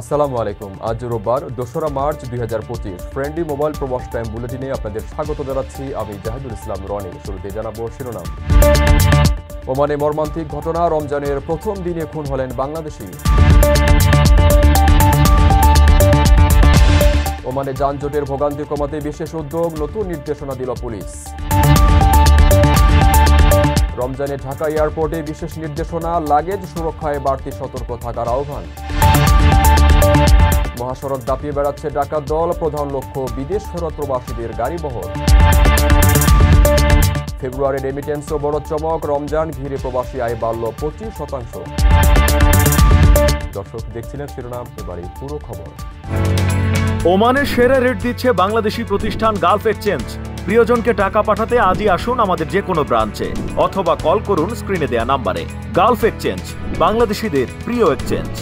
আসসালামু আলাইকুম। আজ রোববার ২রা মার্চ ২০২৫ ফ্রেন্ডলি মোবাইল প্রবাস টাইম বুলেটিনে আপনাদের স্বাগত জানাচ্ছি আমি জাহিদুল ইসলাম রনি। শুরুতে জানাবো শিরোনাম। ওমানে মর্মান্তিক ঘটনা, রমজানের প্রথম দিনে খুন হলেন বাংলাদেশি। ওমানে যানজটের ভোগান্তি কমাতে বিশেষ উদ্যোগ, নতুন নির্দেশনা দিল পুলিশ। রমজানে ঢাকা এয়ারপোর্টে বিশেষ নির্দেশনা, লাগেজ সুরক্ষায় বাড়তি সতর্ক থাকার আহ্বান। মহাসড়ক দাপিয়ে বেড়াচ্ছে ডাকাত দল, প্রধান লক্ষ্য বিদেশ ফেরত প্রবাসীদের গাড়িবহর। ফেব্রুয়ারি রেমিটেন্সও বড় চমক, রমজান ঘিরে প্রবাসী আয় বাড়ল 25%। দর্শক দেখছিলেন শিরোনাম, এবারে পুরো খবর। ওমানের সেরা রেট দিচ্ছে বাংলাদেশি প্রতিষ্ঠান গালফ এক্সচেঞ্জ। প্রিয়জনকে টাকা পাঠাতে আজই আসুন আমাদের যে কোনো ব্রাঞ্চে অথবা কল করুন স্ক্রিনে দেয়া নাম্বারে। গালফ এক্সচেঞ্জ, বাংলাদেশিদের প্রিয় এক্সচেঞ্জ।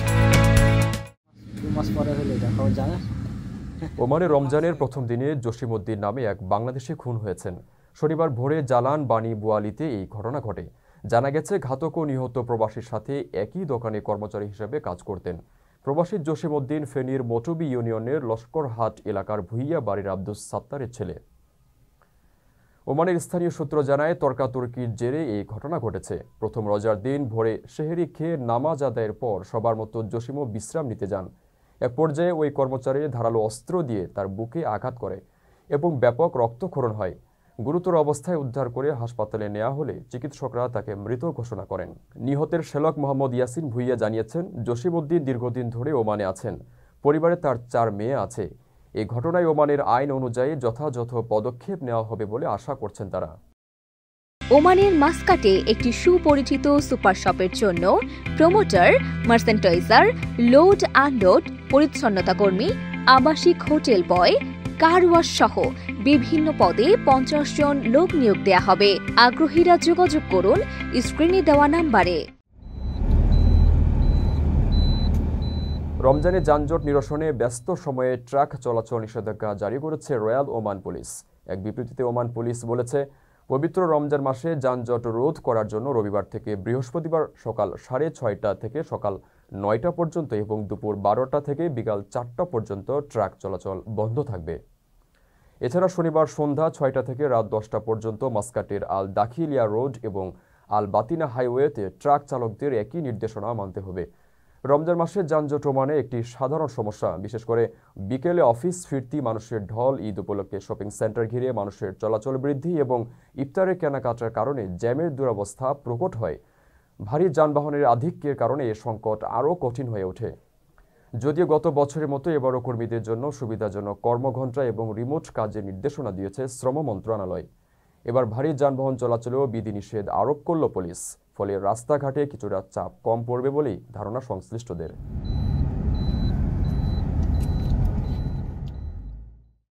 ওমানে রমজানের প্রথম দিনে জসিমউদ্দিন নামে এক বাংলাদেশি খুন হয়েছেন। শনিবার ভোরে জালান বানি বোয়ালিতে এই ঘটনা ঘটে। জানা গেছে, ঘাতক ও নিহত প্রবাসীর সাথে একই দোকানে কর্মচারী হিসেবে কাজ করতেন। প্রবাসী জসিমউদ্দিন ফেনীর মটুবি ইউনিয়নের লস্করহাট এলাকার ভুইয়া বাড়ির আব্দুস সাত্তারের ছেলে। ওমানের স্থানীয় সূত্র জানায়, তর্কাতর্কির জেরে এই ঘটনা ঘটেছে। প্রথম রোজার দিন ভোরে সেহরি খেয়ে নামাজ আদায়ের পর সবার মতো জসিমও বিশ্রাম নিতে যান। এক পর্যায়ে ওই কর্মচারী ধারালো অস্ত্র দিয়ে তার বুকে আঘাত করে এবং ব্যাপক রক্তক্ষরণ হয়। গুরুতর অবস্থায় উদ্ধার করে হাসপাতালে নেওয়া হলে চিকিৎসকরা তাকে মৃত ঘোষণা করেন। নিহতের শ্যালক মোহাম্মদ ইয়াসিন ভুইয়া জানিয়েছেন, জসিমউদ্দিন দীর্ঘদিন ধরে ওমানে আছেন। পরিবারে তার 4 মেয়ে আছে। এই ঘটনায় ওমানের আইন অনুযায়ী যথাযথ পদক্ষেপ নেওয়া হবে বলে আশা করছেন তারা। ওমানের মাস্কাটে একটি সুপরিচিত সুপার শপের জন্য প্রমোটার, মার্চেন্টাইজার, লোড আনলোড, পরিচ্ছন্নতা কর্মী, আবাসিক হোটেল বয়, কার ওয়াশ সহ বিভিন্ন পদে 50 জন লোক নিয়োগ দেয়া হবে। আগ্রহীরা যোগাযোগ করুন স্ক্রিনে দেওয়া নাম্বারে। রমজানে যানজট নিরসনে ব্যস্ত সময়ে ট্রাক চলাচল নিষেধাজ্ঞা জারি করেছে রয়্যাল ওমান পুলিশ। এক বিবৃতিতে ওমান পুলিশ বলেছে, পবিত্র রমজান মাসে যানজট রোধ করার জন্য রবিবার থেকে বৃহস্পতিবার সকাল 6:30 থেকে সকাল 9টা পর্যন্ত এবং দুপুর 12টা থেকে বিকাল 4টা পর্যন্ত ট্রাক চলাচল বন্ধ থাকবে। এছাড়া শনিবার সন্ধ্যা 6টা থেকে রাত 10টা পর্যন্ত মাস্কাটের আল দাখিলিয়া রোড এবং আল বাতিনা হাইওয়েতে ট্রাক চালকদের একই নির্দেশনা মানতে হবে। রমজান মাসে যানজট ওমানে একটি সাধারণ সমস্যা। বিশেষ করে বিকেলে অফিস ফিরতি মানুষের ঢল, ঈদ উপলক্ষে শপিং সেন্টার ঘিরে মানুষের চলাচল বৃদ্ধি এবং ইফতারের কেনাকাটার কারণে জ্যামের দুরবস্থা প্রকট হয়। ভারী যানবাহনের আধিক্যের কারণে এ সংকট আরও কঠিন হয়ে ওঠে। যদিও গত বছরের মতো এবারও কর্মীদের জন্য সুবিধাজনক কর্মঘণ্টা এবং রিমোট কাজের নির্দেশনা দিয়েছে শ্রম মন্ত্রণালয়। এবার ভারী যানবাহন চলাচলেও বিধিনিষেধ আরোপ করল পুলিশ। ফলে রাস্তাঘাটে কিছুটা চাপ কম পড়বে বলেই ধারণা সংশ্লিষ্টদের।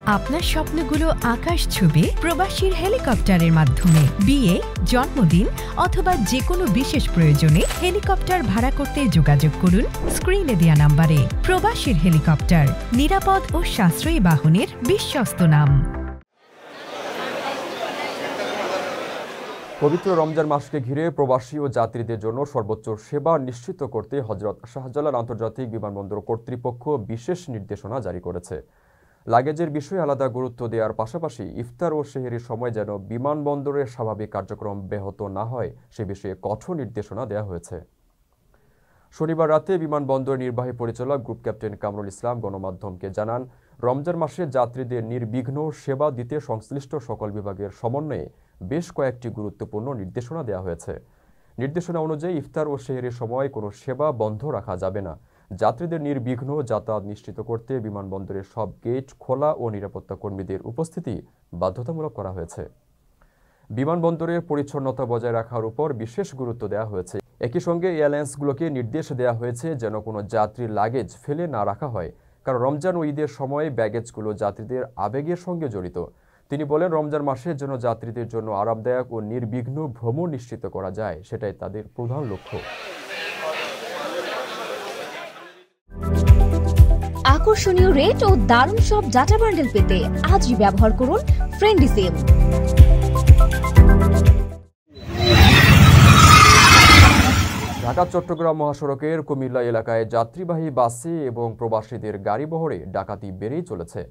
আপনার স্বপ্নগুলো আকাশ ছুবে প্রবাসীর হেলিকপ্টারের মাধ্যমে। বিয়ে, জন্মদিন অথবা যে কোনো বিশেষ প্রয়োজনে হেলিকপ্টার ভাড়া করতে যোগাযোগ করুন স্ক্রিনে দেয়া নাম্বারে। প্রবাসীর হেলিকপ্টার, নিরাপদ ও সাশ্রয়ী বাহনের বিশ্বস্ত নাম। পবিত্র রমজান মাসকে ঘিরে প্রবাসী ও যাত্রীদের জন্য সর্বোচ্চ সেবা নিশ্চিত করতে হযরত শাহজালাল আন্তর্জাতিক বিমানবন্দর কর্তৃপক্ষ বিশেষ নির্দেশনা জারি করেছে। লাগেজের বিষয়ে আলাদা গুরুত্ব দেওয়ার পাশাপাশি ইফতার ও সেহরির সময় যেন বিমানবন্দরের স্বাভাবিক কার্যক্রম ব্যাহত না হয় সে বিষয়ে কঠোর নির্দেশনা দেওয়া হয়েছে। শনিবার রাতে বিমানবন্দর নির্বাহী পরিচালক গ্রুপ ক্যাপ্টেন কামরুল ইসলাম গণমাধ্যমকে জানান, রমজান মাসে যাত্রীদের নির্বিঘ্ন সেবা দিতে সংশ্লিষ্ট সকল বিভাগের সমন্বয়ে বেশ কয়েকটি গুরুত্বপূর্ণ নির্দেশনা দেওয়া হয়েছে। নির্দেশনা অনুযায়ী ইফতার ও সেহরির সময় কোনো সেবা বন্ধ রাখা যাবে না। যাত্রীদের নির্বিঘ্ন যাতায়াত নিশ্চিত করতে বিমানবন্দরের সব গেট খোলা ও নিরাপত্তা কর্মীদের উপস্থিতি বাধ্যতামূলক করা হয়েছে। বিমানবন্দরের পরিচ্ছন্নতা বজায় রাখার উপর বিশেষ গুরুত্ব দেওয়া হয়েছে। একই সঙ্গে এয়ারলাইন্সগুলোকে নির্দেশ দেওয়া হয়েছে যেন কোনো যাত্রীর লাগেজ ফেলে না রাখা হয়, কারণ রমজান ও ঈদের সময় ব্যাগেজগুলো যাত্রীদের আবেগের সঙ্গে জড়িত। তিনি বলেন, রমজান মাসের জন্য যাত্রীদের জন্য আরামদায়ক ও নির্বিঘ্ন ভ্রমণ নিশ্চিত করা যায়, সেটাই তাদের প্রধান লক্ষ্য। আকর্ষণীয় রেট ও দারুণ সব ডাটা বান্ডেল পেতে আজই ব্যবহার করুন ফ্রেন্ডলি সিম। ঢাকা-চট্টগ্রাম মহাসড়কের কুমিল্লা এলাকায় যাত্রীবাহী বাসে এবং প্রবাসীদের গাড়িবহরে ডাকাতি বেড়েই চলেছে।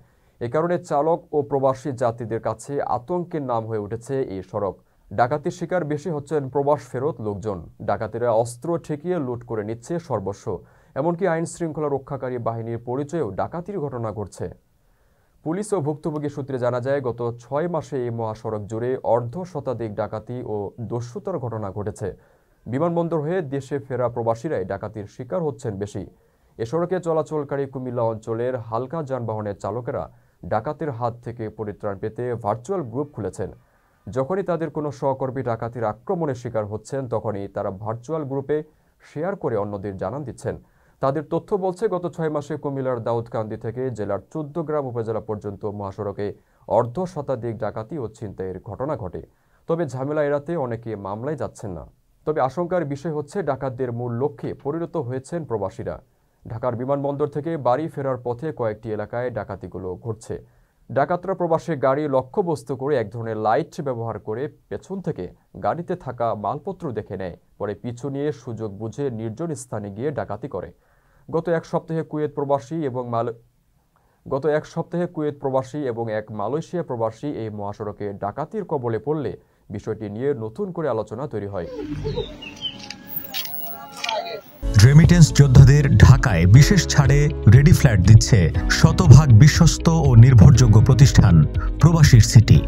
এ কারণে চালক ও প্রবাসী যাত্রীদের কাছে আতঙ্কের নাম হয়ে উঠেছে এই সড়ক। ডাকাতির শিকার বেশি হচ্ছেন প্রবাস ফেরত লোকজন। ডাকাতেরা অস্ত্র ঠেকিয়ে লুট করে নিচ্ছে সর্বস্ব। এমনকি আইন শৃঙ্খলা রক্ষাকারী বাহিনীর পরিচয়েও ডাকাতির ঘটনা ঘটছে। পুলিশ ও ভুক্তভোগী সূত্রে জানা যায়, গত 6 মাসে এই মহাসড়ক জুড়ে অর্ধশতাধিক ডাকাতি ও দস্যুতার ঘটনা ঘটেছে। বিমানবন্দর হয়ে দেশে ফেরা প্রবাসীরাই ডাকাতির শিকার হচ্ছেন বেশি। এ সড়কে চলাচলকারী কুমিল্লা অঞ্চলের হালকা যানবাহনের চালকেরা ডাকাতের হাত থেকে পরিত্রাণ পেতে ভার্চুয়াল গ্রুপ খুলেছেন। যখনই তাদের কোনো সহকর্মী ডাকাতির আক্রমণের শিকার হচ্ছেন, তখনই তারা ভার্চুয়াল গ্রুপে শেয়ার করে অন্যদের জানান দিচ্ছেন। তাদের তথ্য বলছে, গত 6 মাসে কুমিল্লার দাউদকান্দি থেকে জেলার 14 গ্রাম উপজেলা পর্যন্ত মহাসড়কে অর্ধশতাধিক ডাকাতি ও ছিনতাইয়ের ঘটনা ঘটে। তবে ঝামেলা এড়াতে অনেকে মামলায় যাচ্ছেন না। তবে আশঙ্কার বিষয় হচ্ছে, ডাকাতদের মূল লক্ষ্যে পরিণত হয়েছেন প্রবাসীরা। ঢাকার বিমানবন্দর থেকে বাড়ি ফেরার পথে কয়েকটি এলাকায় ডাকাতিগুলো ঘটছে। ডাকাতরা প্রবাসী গাড়ি লক্ষ্যবস্তু করে এক ধরনের লাইট ব্যবহার করে পেছন থেকে গাড়িতে থাকা মালপত্র দেখে নেয়, পরে পিছু নিয়ে সুযোগ বুঝে নির্জন স্থানে গিয়ে ডাকাতি করে। গত এক সপ্তাহে কুয়েত প্রবাসী এবং এক মালয়েশিয়া প্রবাসী এই মহাসড়কে ডাকাতির কবলে পড়লে বিষয়টি নিয়ে নতুন করে আলোচনা তৈরি হয়। রেমিটেন্স যোদ্ধাদের ঢাকায় বিশেষ ছাড়ে রেডি ফ্ল্যাট দিচ্ছে শতভাগ বিশ্বস্ত ও নির্ভরযোগ্য প্রতিষ্ঠান প্রবাসীর সিটি।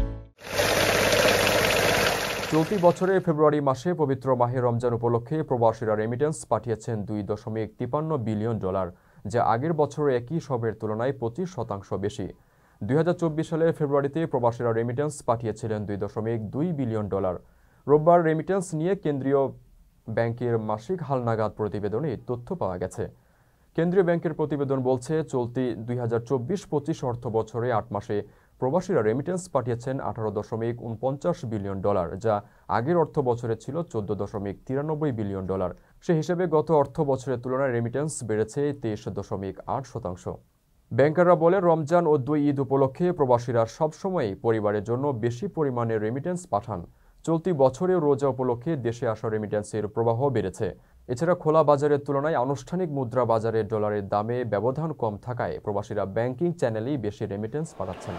চলতি বছরের ফেব্রুয়ারি মাসে পবিত্র মাহে রমজান উপলক্ষে প্রবাসীরা রেমিটেন্স পাঠিয়েছেন $2.53 বিলিয়ন, যা আগের বছরের একই সবের তুলনায় 25% বেশি। 2024 সালের ফেব্রুয়ারিতে প্রবাসীরা রেমিটেন্স পাঠিয়েছিলেন $2.2 বিলিয়ন। রোববার রেমিটেন্স নিয়ে কেন্দ্রীয় ব্যাংকের মাসিক হালনাগাদ প্রতিবেদনে তথ্য পাওয়া গেছে। কেন্দ্রীয় ব্যাংকের প্রতিবেদন বলছে, চলতি 2024-25 অর্থ বছরে 8 মাসে প্রবাসীরা রেমিটেন্স পাঠিয়েছেন $18.49 বিলিয়ন, যা আগের অর্থ বছরে ছিল $14.93 বিলিয়ন। সে হিসেবে গত অর্থ বছরের তুলনায় রেমিটেন্স বেড়েছে 23.8%। ব্যাংকাররা বলে, রমজান ও 2 ঈদ উপলক্ষে প্রবাসীরা সবসময়ই পরিবারের জন্য বেশি পরিমাণে রেমিটেন্স পাঠান। চলতি বছরে রোজা উপলক্ষে দেশে আসা রেমিটেন্সের প্রবাহ বেড়েছে। এছাড়া খোলা বাজারের তুলনায় আনুষ্ঠানিক মুদ্রা বাজারে ডলারের দামে ব্যবধান কম থাকায় প্রবাসীরা ব্যাংকিং চ্যানেলেই বেশি রেমিটেন্স পাঠাচ্ছেন।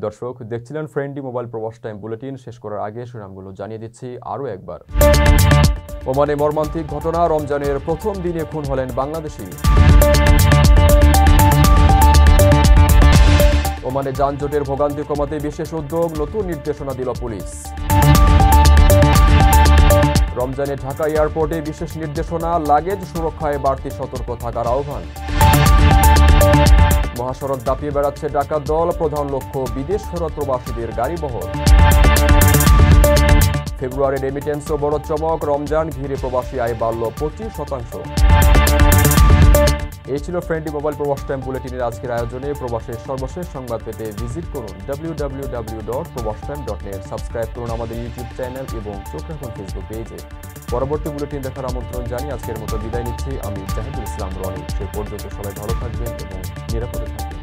দর্শক, দেখছিলেন ফ্রেন্ডলি মোবাইল প্রবাস টাইম বুলেটিন। শেষ করার আগে শিরোনামগুলো জানিয়ে দিচ্ছি আরও একবার। ওমানে মর্মান্তিক ঘটনা, রমজানের প্রথম দিনে খুন হলেন বাংলাদেশি। ওমানে যানজটের ভোগান্তি কমাতে বিশেষ উদ্যোগ, নতুন নির্দেশনা দিল পুলিশ। রমজানে ঢাকা এয়ারপোর্টে বিশেষ নির্দেশনা, লাগেজ সুরক্ষায় বাড়তি সতর্ক থাকার আহ্বান। মহাসড়ক দাপিয়ে বেড়াচ্ছে ডাকাত দল, প্রধান লক্ষ্য বিদেশ ফেরত প্রবাসীদের গাড়িবহর। ফেব্রুয়ারি রেমিটেন্সও বড় চমক, রমজান ঘিরে প্রবাসী আয় বাড়ল 25%। এই ছিল ফ্রেন্ডলি মোবাইল প্রবাস টাইম বুলেটিনের আজকের আয়োজনে। প্রবাসের সর্বশেষ সংবাদ পেতে ভিজিট করুন www.probastime.net। সাবস্ক্রাইব করুন আমাদের ইউটিউব চ্যানেল এবং চোখ রাখুন ফেসবুক পেজে। পরবর্তী বুলেটিন দেখার আমন্ত্রণ জানিয়ে আজকের মতো বিদায় নিচ্ছি আমি জাহিদুল ইসলাম রনি। সে পর্যন্ত সবাই ভালো থাকবেন এবং নিরাপদে থাকবেন।